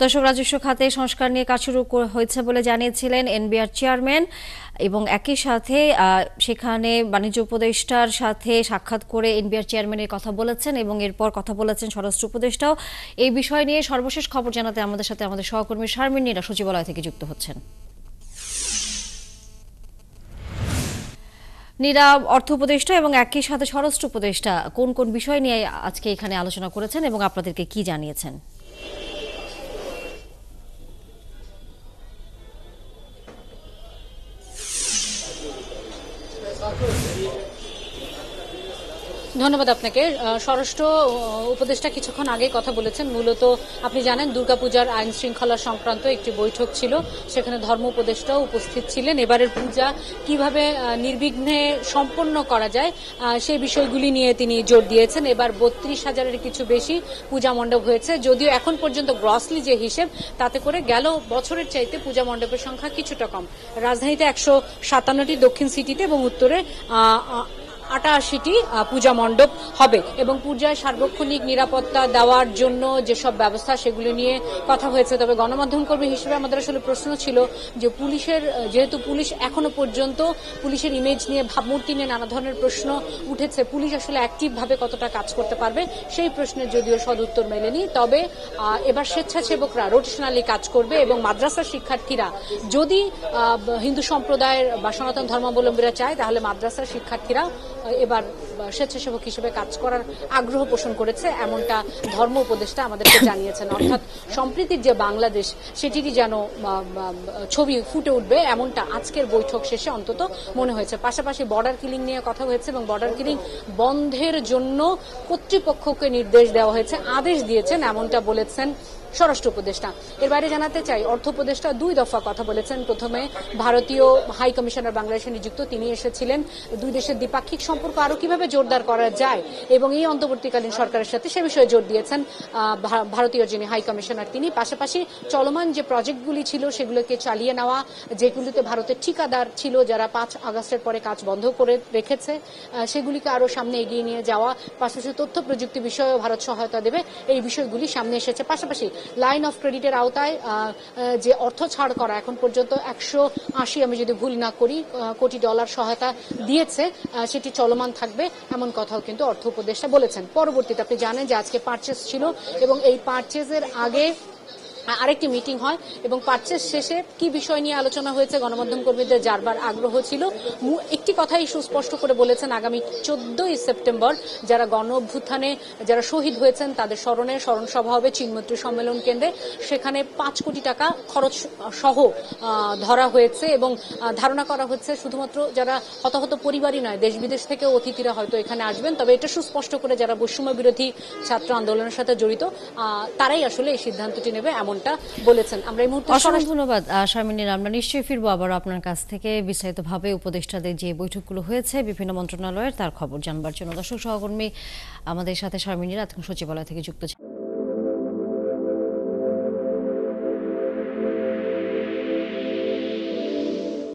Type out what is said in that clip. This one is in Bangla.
দর্শক, রাজস্ব খাতে সংস্কার নিয়ে কাজ শুরু হয়েছে বলে জানিয়েছিলেন এনবিআর চেয়ারম্যান এবং একই সাথে সেখানে বাণিজ্য উপদেষ্টার সাথে সাক্ষাৎ করে এনবিআর চেয়ারম্যানের কথা বলেছেন এবং এরপর কথা বলেছেন স্বরাষ্ট্র উপদেষ্টাও। এই বিষয় নিয়ে সর্বশেষ খবর জানাতে আমাদের সাথে আমাদের সহকর্মী শারমিন নীরা সচিবালয় থেকে যুক্ত হচ্ছেন। নীরা, অর্থ উপদেষ্টা এবং একই সাথে স্বরাষ্ট্র উপদেষ্টা কোন কোন বিষয় নিয়ে আজকে এখানে আলোচনা করেছেন এবং আপনাদেরকে কি জানিয়েছেন? ধন্যবাদ আপনাকে। স্বরাষ্ট্র উপদেষ্টা কিছুক্ষণ আগে কথা বলেছেন। মূলত আপনি জানেন দুর্গাপূজার আইন শৃঙ্খলা সংক্রান্ত একটি বৈঠক ছিল, সেখানে ধর্ম উপদেষ্টাও উপস্থিত ছিলেন। এবারের পূজা কিভাবে নির্বিঘ্নে সম্পন্ন করা যায় সেই বিষয়গুলি নিয়ে তিনি জোর দিয়েছেন। এবার ৩২,০০০-এর কিছু বেশি পূজা মণ্ডপ হয়েছে, যদিও এখন পর্যন্ত গ্রসলি যে হিসেব তাতে করে গেল বছরের চাইতে পূজা মণ্ডপের সংখ্যা কিছুটা কম। রাজধানীতে ১৫৭টি, দক্ষিণ সিটিতে এবং উত্তরে ৮৮টি পূজা মণ্ডপ হবে এবং পূজায় সার্বক্ষণিক নিরাপত্তা দেওয়ার জন্য যেসব ব্যবস্থা সেগুলো নিয়ে কথা হয়েছে। তবে গণমাধ্যম কর্মী হিসেবে আমাদের আসলে প্রশ্ন ছিল যে যেহেতু পুলিশ এখনো পর্যন্ত পুলিশের ইমেজ নিয়ে, ভাবমূর্তি নিয়ে নানা ধরনের প্রশ্ন উঠেছে, পুলিশ আসলে অ্যাক্টিভভাবে কতটা কাজ করতে পারবে সেই প্রশ্নের যদিও সদুত্তর মেলেনি। তবে এবার স্বেচ্ছাসেবকরা রোটেশনালি কাজ করবে এবং মাদ্রাসার শিক্ষার্থীরা যদি হিন্দু সম্প্রদায়ের বা সনাতন ধর্মাবলম্বীরা চায় তাহলে মাদ্রাসার শিক্ষার্থীরা এবার স্বেচ্ছাসেবক হিসেবে কাজ করার আগ্রহ পোষণ করেছে, এমনটা ধর্ম উপদেষ্টা আমাদেরকে জানিয়েছেন। অর্থাৎ সম্প্রীতির যে বাংলাদেশ সেটিরই যেন ছবি ফুটে উঠবে, এমনটা আজকের বৈঠক শেষে অন্তত মনে হয়েছে। পাশাপাশি বর্ডার কিলিং নিয়ে কথা হয়েছে এবং বর্ডার কিলিং বন্ধের জন্য কর্তৃপক্ষকে নির্দেশ দেওয়া হয়েছে, আদেশ দিয়েছেন, এমনটা বলেছেন স্বরাষ্ট্র উপদেষ্টা। এর বাইরে জানাতে চাই, অর্থ উপদেষ্টা ২ দফা কথা বলেছেন। প্রথমে ভারতীয় হাই কমিশনার বাংলাদেশে নিযুক্ত তিনি এসেছিলেন, দুই দেশের দ্বিপাক্ষিক সম্পর্ক আরো কিভাবে জোরদার করা যায় এবং এই অন্তর্বর্তীকালীন সরকারের সাথে সে বিষয়ে জোর দিয়েছেন ভারতীয় যিনি হাই কমিশনার তিনি। পাশাপাশি চলমান যে প্রজেক্টগুলি ছিল সেগুলোকে চালিয়ে নেওয়া, যেগুলিতে ভারতের ঠিকাদার ছিল যারা ৫ আগস্টের পরে কাজ বন্ধ করে রেখেছে, সেগুলিকে আরো সামনে এগিয়ে নিয়ে যাওয়া। পাশাপাশি তথ্য প্রযুক্তি বিষয়েও ভারত সহায়তা দেবে, এই বিষয়গুলি সামনে এসেছে। পাশাপাশি লাইন অফ ক্রেডিটের আওতায় যে অর্থ ছাড় করা এখন পর্যন্ত ১৮০, আমি যদি ভুল না করি, কোটি ডলার সহায়তা দিয়েছে, সেটি চলমান থাকবে এমন কথাও কিন্তু অর্থ উপদেষ্টা বলেছেন। পরবর্তীতে আপনি জানেন যে আজকে পারচেজ ছিল এবং এই পারচেজের আগে আরেকটি মিটিং হয় এবং পারচেজ শেষে কি বিষয় নিয়ে আলোচনা হয়েছে গণমাধ্যম কর্মীদের জানবার আগ্রহ ছিল। একটি কথাই সুস্পষ্ট করে বলেছেন, আগামী ১৪ই সেপ্টেম্বর যারা গণ অভ্যুত্থানে যারা শহীদ হয়েছেন তাদের স্মরণে স্মরণ সভা হবে চিনমৈত্রী সম্মেলন কেন্দ্রে। সেখানে ৫ কোটি টাকা খরচ সহ ধরা হয়েছে এবং ধারণা করা হচ্ছে শুধুমাত্র যারা হতাহত পরিবারই নয়, দেশ বিদেশ থেকে অতিথিরা হয়তো এখানে আসবেন। তবে এটা সুস্পষ্ট করে যারা বৈষম্য বিরোধী ছাত্র আন্দোলনের সাথে জড়িত তারাই আসলে এই সিদ্ধান্তটি নেবে এমনটা বলেছেন। আমরা এই মুহূর্তে অসংখ্য ধন্যবাদ শারমিন নীরা। আমরা নিশ্চয়ই ফিরবো আবার আপনার কাছ থেকে বিস্তারিতভাবে উপদেষ্টাদের যে বৈঠকগুলো হয়েছে বিভিন্ন মন্ত্রণালয়ের তার খবর জানবার জন্য। দর্শক, সহকর্মী আমাদের সাথে শারমিন নীরা এখন সচিবালয় থেকে যুক্ত ছিলেন।